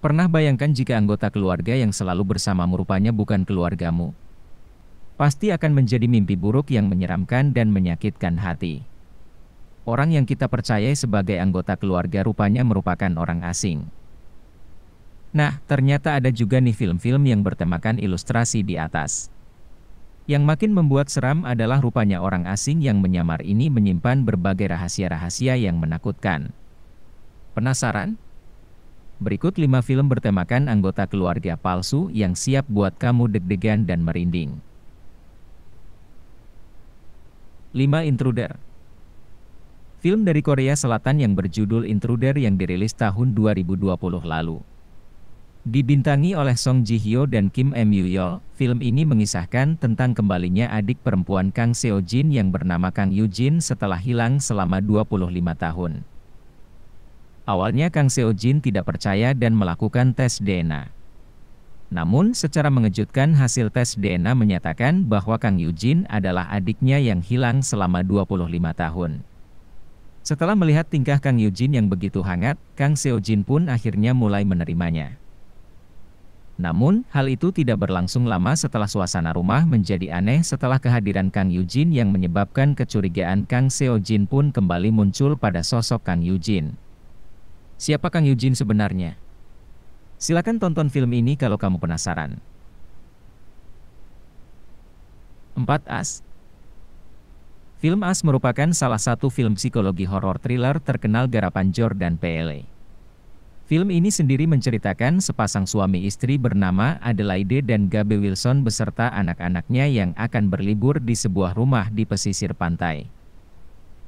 Pernah bayangkan jika anggota keluarga yang selalu bersamamu rupanya bukan keluargamu? Pasti akan menjadi mimpi buruk yang menyeramkan dan menyakitkan hati. Orang yang kita percayai sebagai anggota keluarga rupanya merupakan orang asing. Nah, ternyata ada juga nih film-film yang bertemakan ilustrasi di atas. Yang makin membuat seram adalah rupanya orang asing yang menyamar ini menyimpan berbagai rahasia-rahasia yang menakutkan. Penasaran? Berikut 5 film bertemakan anggota keluarga palsu yang siap buat kamu deg-degan dan merinding. 5 Intruder. Film dari Korea Selatan yang berjudul Intruder yang dirilis tahun 2020 lalu. Dibintangi oleh Song Ji Hyo dan Kim Eun-yeol, film ini mengisahkan tentang kembalinya adik perempuan Kang Seo Jin yang bernama Kang Yoo Jin setelah hilang selama 25 tahun. Awalnya Kang Seo Jin tidak percaya dan melakukan tes DNA. Namun secara mengejutkan hasil tes DNA menyatakan bahwa Kang Yoo Jin adalah adiknya yang hilang selama 25 tahun. Setelah melihat tingkah Kang Yoo Jin yang begitu hangat, Kang Seo Jin pun akhirnya mulai menerimanya. Namun, hal itu tidak berlangsung lama setelah suasana rumah menjadi aneh setelah kehadiran Kang Yoo Jin yang menyebabkan kecurigaan Kang Seo Jin pun kembali muncul pada sosok Kang Yoo Jin. Siapa Kang Yoo Jin sebenarnya? Silakan tonton film ini kalau kamu penasaran. 4 Us. Film Us merupakan salah satu film psikologi horor thriller terkenal garapan Jordan Peele. Film ini sendiri menceritakan sepasang suami istri bernama Adelaide dan Gabe Wilson beserta anak-anaknya yang akan berlibur di sebuah rumah di pesisir pantai.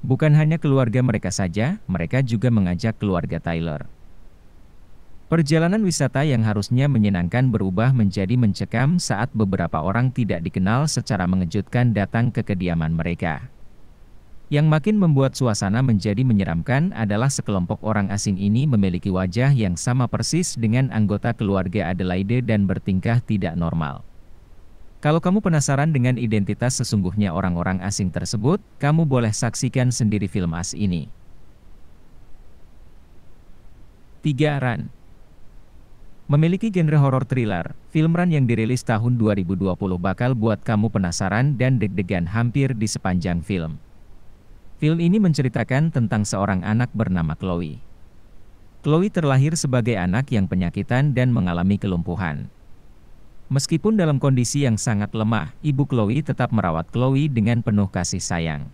Bukan hanya keluarga mereka saja, mereka juga mengajak keluarga Tyler. Perjalanan wisata yang harusnya menyenangkan berubah menjadi mencekam saat beberapa orang tidak dikenal secara mengejutkan datang ke kediaman mereka. Yang makin membuat suasana menjadi menyeramkan adalah sekelompok orang asing ini memiliki wajah yang sama persis dengan anggota keluarga Adelaide dan bertingkah tidak normal. Kalau kamu penasaran dengan identitas sesungguhnya orang-orang asing tersebut, kamu boleh saksikan sendiri film Us ini. 3 Run. Memiliki genre horor thriller, film Run yang dirilis tahun 2020 bakal buat kamu penasaran dan deg-degan hampir di sepanjang film. Film ini menceritakan tentang seorang anak bernama Chloe. Chloe terlahir sebagai anak yang penyakitan dan mengalami kelumpuhan. Meskipun dalam kondisi yang sangat lemah, ibu Chloe tetap merawat Chloe dengan penuh kasih sayang.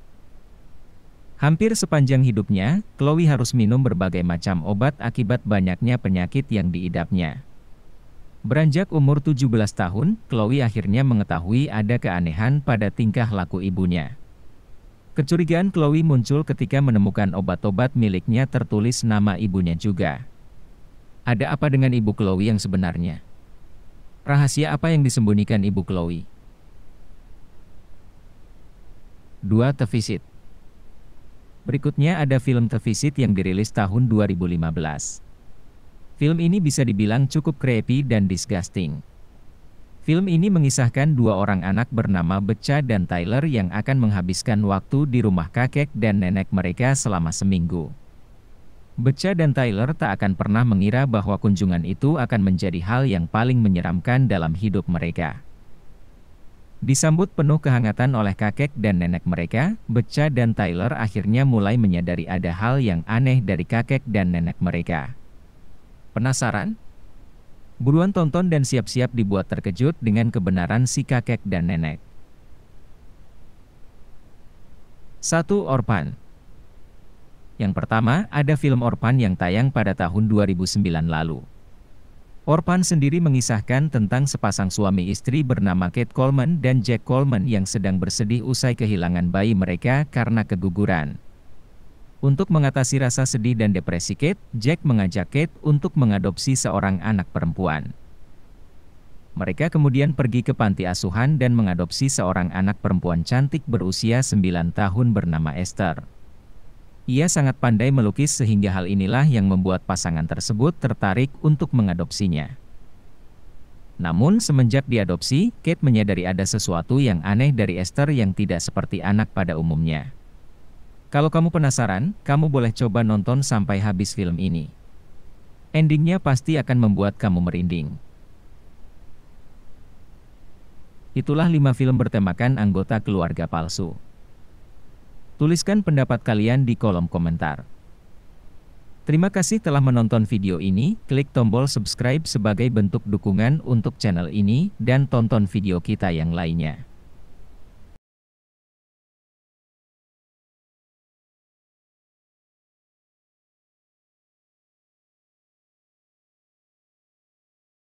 Hampir sepanjang hidupnya, Chloe harus minum berbagai macam obat akibat banyaknya penyakit yang diidapnya. Beranjak umur 17 tahun, Chloe akhirnya mengetahui ada keanehan pada tingkah laku ibunya. Kecurigaan Chloe muncul ketika menemukan obat-obat miliknya tertulis nama ibunya juga. Ada apa dengan ibu Chloe yang sebenarnya? Rahasia apa yang disembunyikan ibu Chloe? 2 The Visit. Berikutnya ada film The Visit yang dirilis tahun 2015. Film ini bisa dibilang cukup creepy dan disgusting. Film ini mengisahkan 2 orang anak bernama Becha dan Tyler yang akan menghabiskan waktu di rumah kakek dan nenek mereka selama seminggu. Becha dan Tyler tak akan pernah mengira bahwa kunjungan itu akan menjadi hal yang paling menyeramkan dalam hidup mereka. Disambut penuh kehangatan oleh kakek dan nenek mereka, Becha dan Tyler akhirnya mulai menyadari ada hal yang aneh dari kakek dan nenek mereka. Penasaran? Buruan tonton dan siap-siap dibuat terkejut dengan kebenaran si kakek dan nenek. 1 Orphan. Yang pertama, ada film Orphan yang tayang pada tahun 2009 lalu. Orphan sendiri mengisahkan tentang sepasang suami istri bernama Kate Coleman dan Jack Coleman yang sedang bersedih usai kehilangan bayi mereka karena keguguran. Untuk mengatasi rasa sedih dan depresi Kate, Jack mengajak Kate untuk mengadopsi seorang anak perempuan. Mereka kemudian pergi ke panti asuhan dan mengadopsi seorang anak perempuan cantik berusia 9 tahun bernama Esther. Ia sangat pandai melukis sehingga hal inilah yang membuat pasangan tersebut tertarik untuk mengadopsinya. Namun semenjak diadopsi, Kate menyadari ada sesuatu yang aneh dari Esther yang tidak seperti anak pada umumnya. Kalau kamu penasaran, kamu boleh coba nonton sampai habis film ini. Endingnya pasti akan membuat kamu merinding. Itulah 5 film bertemakan anggota keluarga palsu. Tuliskan pendapat kalian di kolom komentar. Terima kasih telah menonton video ini, klik tombol subscribe sebagai bentuk dukungan untuk channel ini, dan tonton video kita yang lainnya.